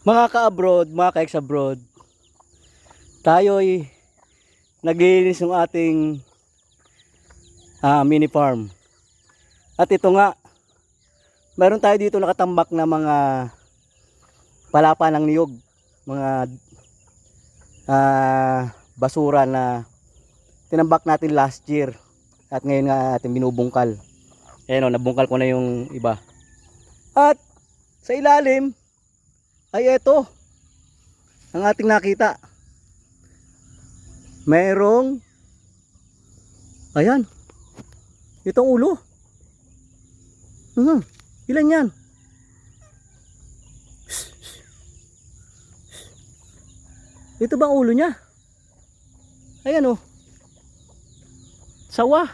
Mga ka-abroad, mga ka-ex-abroad, tayo'y naglilinis ng ating mini farm. At ito nga, meron tayo dito nakatambak na mga palapa ng niyog, mga basura na tinambak natin last year at ngayon nga ating binubungkal. Ayan o, nabungkal ko na yung iba. At sa ilalim ay ito ang ating nakita. Merong ayan, itong ulo. Ilan yan? Ito ba ang ulo niya? Ayan oh. Sawa.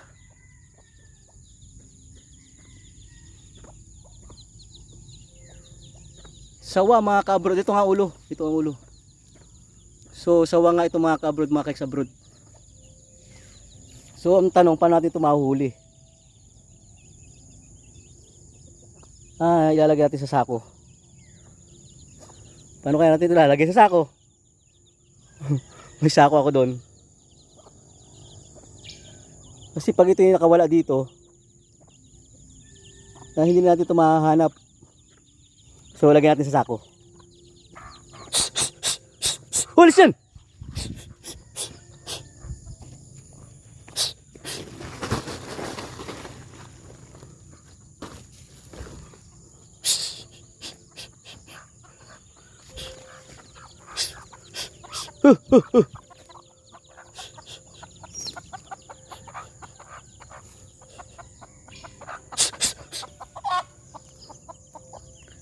Sawa mga ka-abroad. Ito nga ulo. Ito ang ulo. So sawa nga ito mga ka-abroad, mga ka-ex-abroad. So ang tanong, paano natin ito mahuhuli? Ilalagay natin sa sako. Paano kaya natin ito ilalagay sa sako? May sako ako doon. Kasi pag ito yung nakawala dito, na hindi natin ito mahahanap. So lagyan natin sa sako. Oh, listen!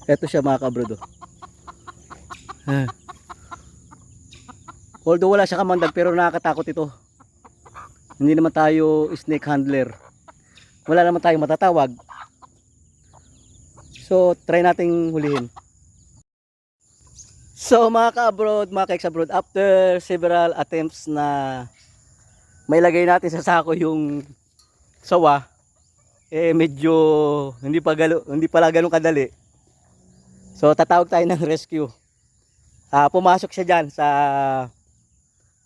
Ito siya mga kabrodo. Although wala siya kamandag pero nakakatakot ito. Hindi naman tayo snake handler. Wala naman tayong matatawag. So try nating hulihin. So mga ka-abroad, mga ka-ex-abroad, after several attempts na may lagay natin sa sako yung sawa, medyo hindi pala ganun kadali. So tatawag tayo ng rescue. Pumasok siya dyan sa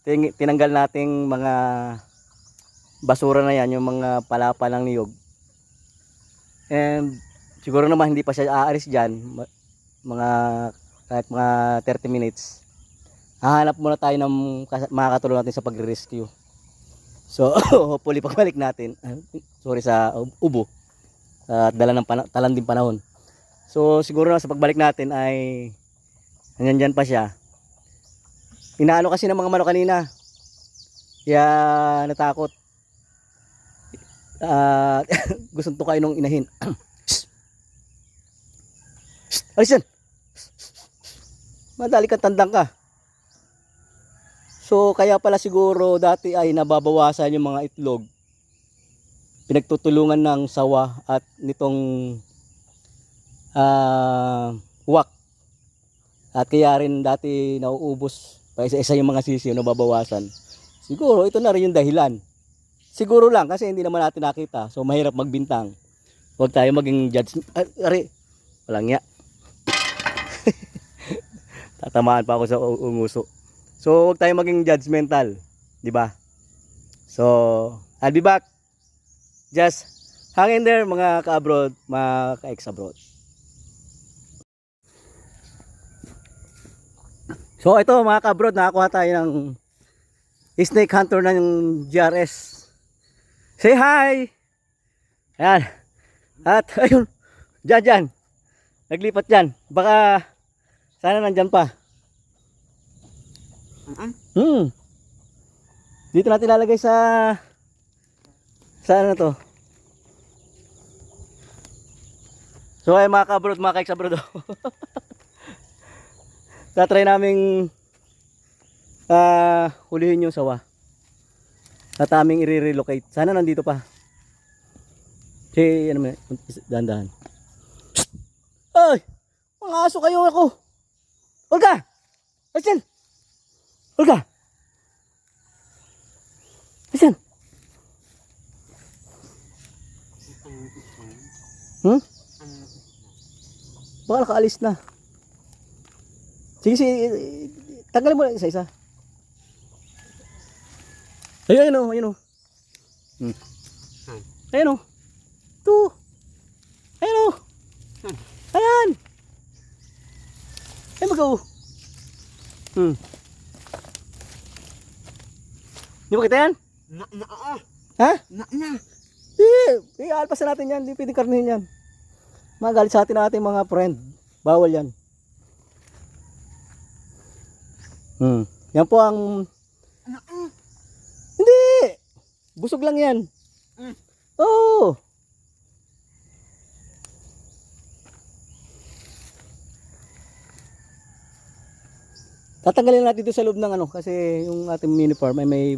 tinanggal nating mga basura na yan, yung mga palapa ng niyog. And siguro naman hindi pa siya aalis dyan, kahit mga 30 minutes. Hahanap muna tayo ng makakatulong natin sa pagre-rescue. So hopefully pagbalik natin, sorry sa ubo, talan din panahon. So siguro na sa pagbalik natin ay nandyan pa siya. Inaano kasi ng mga manok kanina, kaya natakot. Gustong tukain nung inahin. Alisan! Madali kang tandang ka. So kaya pala siguro dati ay nababawasan yung mga itlog, pinagtutulungan ng sawa at nitong uwak. At kaya rin dati nauubos pa isa-isa yung mga sisiyo, nababawasan. Siguro ito na rin yung dahilan. Siguro lang kasi hindi naman natin nakita. So mahirap magbintang. Huwag tayo maging judge. Walang ya. Tatamaan pa ako sa unguso. So huwag tayo maging judgmental, 'di ba? So I'll be back. Just hang in there mga ka-abroad, mga ka-ex-abroad. So ito mga ka-abroad, nakakuha tayo ng snake hunter ng GRS. Say hi! Ayan. At ayun, dyan. Naglipat dyan. Baka sana nandyan pa. Dito natin lalagay sa ano to. So ay mga ka-abroad, mga ka-ex-abroad. Tatry naming hulihin yung sawa at aming i-relocate. Sana nandito pa. Ano man, dahan-dahan. Ay! Mga aso kayo ako! Olga! Ayan! Olga! Ayan! Baka nakaalis na. Sige, sige. Tanggalin mo lang isa-isa. Ayun, ayun, ayun. Ayun, ito. Ayun, ayan. Ay, mag-o. Di ba kita yan? Ha? Alpasan natin yan. Di pwede karnihin yan. Magalit sa atin natin mga friend. Bawal yan. Yan po ang... Hindi! Busog lang yan. Oo. Tatanggalin natin dito sa loob ng ano. Kasi yung ating mini farm ay may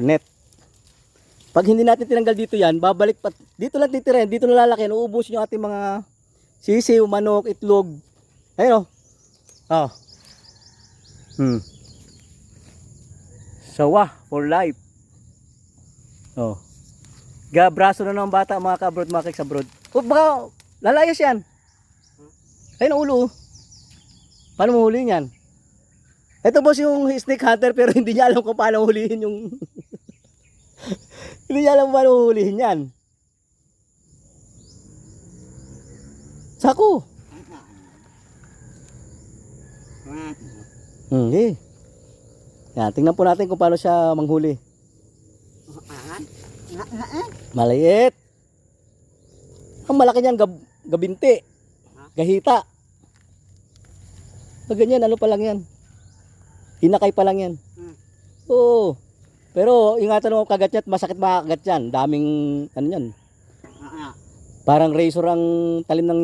net. Pag hindi natin tinanggal dito yan, babalik pa. Dito lang titirin. Dito na lalaki. Uubusin yung ating mga sisiw, manok, itlog. Ayun o. Oh. Sawa for life. Oh. Gabraso na ng bata mga kabrod, mga keksabrod. O baka lalayas yan. Ayun ang ulo. Paano mo huliin yan? Ito boss yung snake hunter pero hindi niya alam kung paano huliin yung... Hindi niya alam kung paano huliin yan. Sako. Okay. Yan, tingnan po natin kung paano siya manghuli. Maliit. Ang malaki niyan, gabinti. Gahita. Pag ganyan, ano pa lang yan? Hinakay pa lang yan. Oo. Pero ingatan mo kagat niya at masakit makakagat yan. Daming, ano yan. Parang razor ang talim ng,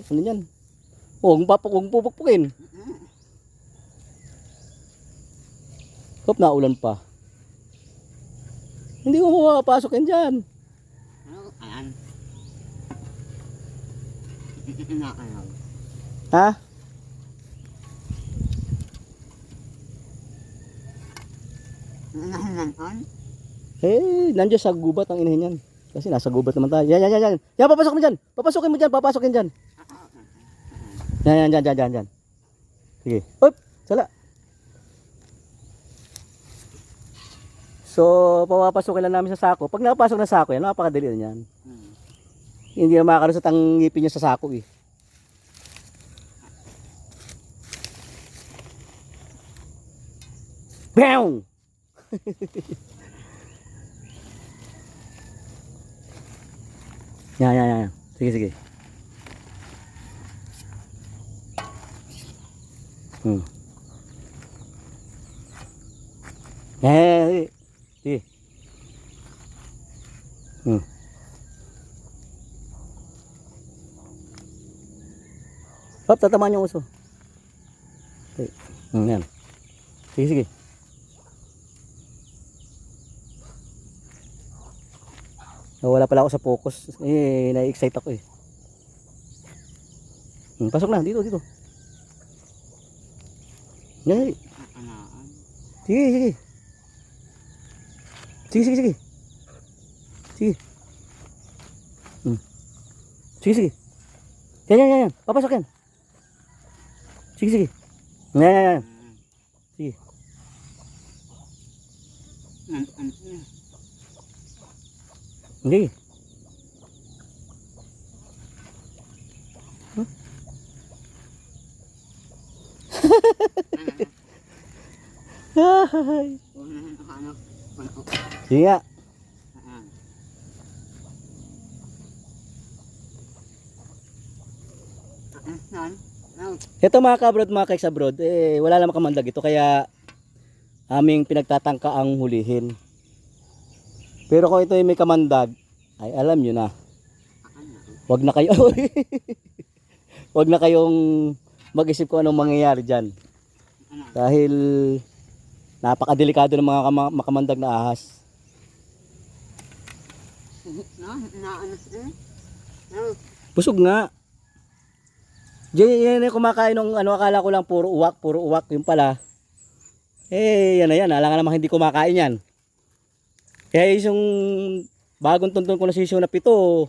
ano yan. Huwag pupukpukin. Hop, naulan pa. Hindi mo mapapasok yan dyan. Ayan. Ha? Eh, nandiyan sa gubat ang inahin yan. Kasi nasa gubat naman tayo. Yan, yan, yan, yan. Yan, papasok mo dyan. Papasokin mo dyan, papasokin dyan. Yan, yan, yan, yan, yan. Sige. Hop, sala. So, papapasokin lang namin sa sako. Pag nakapasok na sako, yan, napakadali na yan. Hindi na makakaroon sa ngipin niya sa sako eh. Bam! Yan, yan, yan. Sige, sige. Sige. Sige. Hop, tatamaan yung uso. Okay. Yan. Sige, sige. Wala pala ako sa focus. Eh, na-excite ako eh. Pasok na, dito, dito. Yan. Sige, sige. Sige, sige, sige. Sige. Sige, sige. Yan, yan, yan, yan. Papasok yan. Sige, sige. Yan, yan, yan. Sige. Hindi. Sige nga. Ito mga kabrod, mga keksabrod, eh wala namang kamandag ito kaya aming pinagtatangka ang hulihin. Pero kung ito ay may kamandag, ay alam nyo na. Wag na kayo. Wag na kayong mag-isip kung anong mangyayari dyan. Dahil napakadelikado ng mga makamandag na ahas. Busog nga. Diyan yan kumakain ng ano, akala ko lang puro uwak yung pala. Eh yan na yan, alam nga namang hindi kumakain yan. Kaya yung bagong tuntun ko na sisiyo na 7,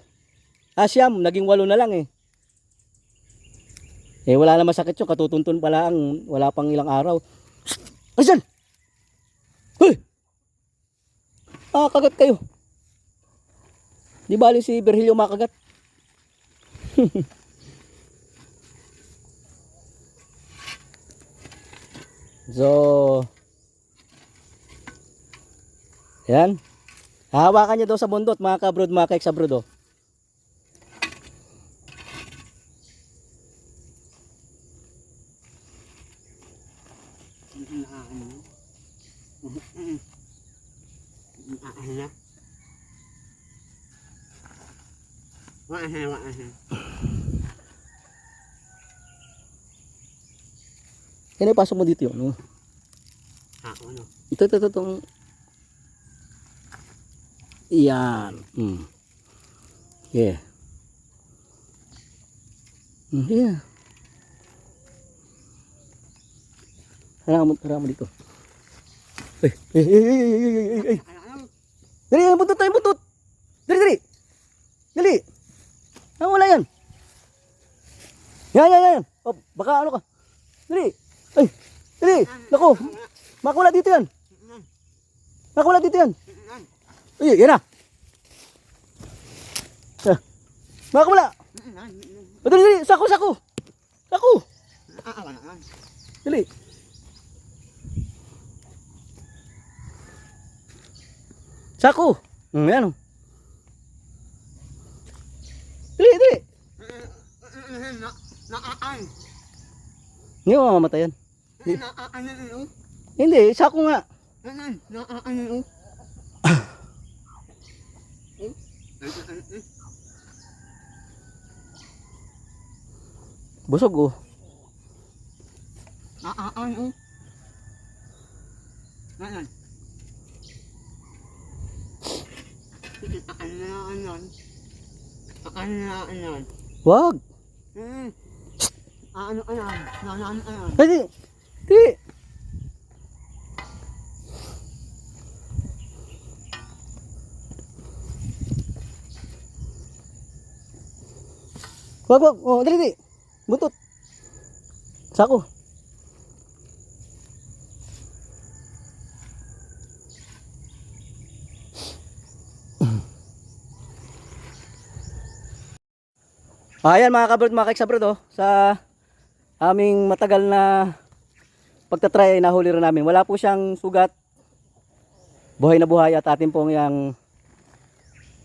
siyam, naging 8 na lang eh. Eh wala naman sakit yun, katutuntun pala ang wala pang ilang araw. Asan? Hoy! Ah, kagat kayo. Di bali si Virgilio makagat. So, yan. Hahawakan niya daw sa bundot, mga kabrod, mga kaeksabrod, oh. Yan, ipasok mo dito yun. Oh. Ano? Itong. Yan. Yeah. Yeah. Harang mo dito. Ay. Dali, buntot tayo, buntot. Dali. Dali. Wala yan. Yan. Oh, baka ano ka. Dali. Ay, dali. Naku. Makawala dito yan. Ay, yan na. Makawala. Dali. Sako. Dali. Sako. Yan. Dali. Hindi mo mamamatayan. Hindi, sako nga. Busog oh. Wag. Hindi. Hindi. Wag. Oh, dali. Buntot. Sako. Ayan mga kabrod, mga kaeksabrod, oh, sa aming matagal na pagtatry ay nahuli rin namin. Wala po siyang sugat. Buhay na buhay at atin pong yung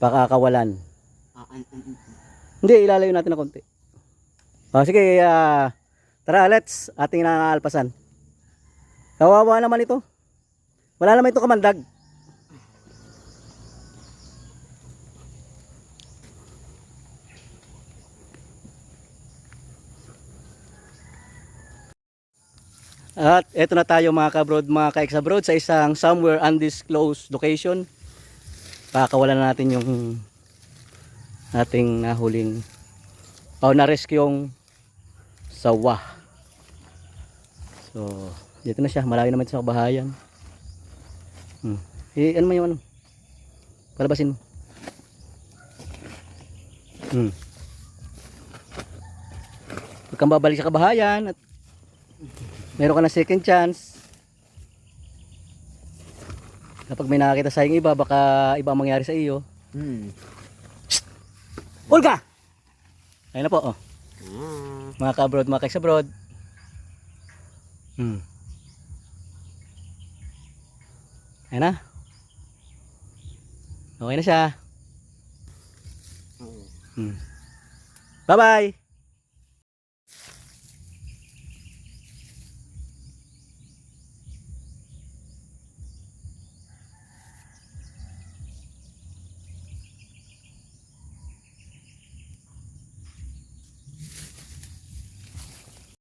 pakakawalan. Hindi, ilalayo natin na konti. Sige, tara, let's ating naalpasan. Kawawa naman ito. Wala naman ito kamandag. At eto na tayo mga kabrod, mga kaeksabrod, sa isang somewhere undisclosed location. Pakakawalan na natin yung ating nahuling na-rescue yung sawa. So, dito na siya. Malayo naman sa kabahayan. Ano mo yung ano? Palabasin mo. Huwag kang babalik sa kabahayan at meron ka na second chance. Kapag may nakakita sa iba, baka iba ang mangyari sa iyo. Olga! Ayun na po, oh. Mga kabrod, mga kaeksabrod. Ayun na. Okay na siya. Bye-bye!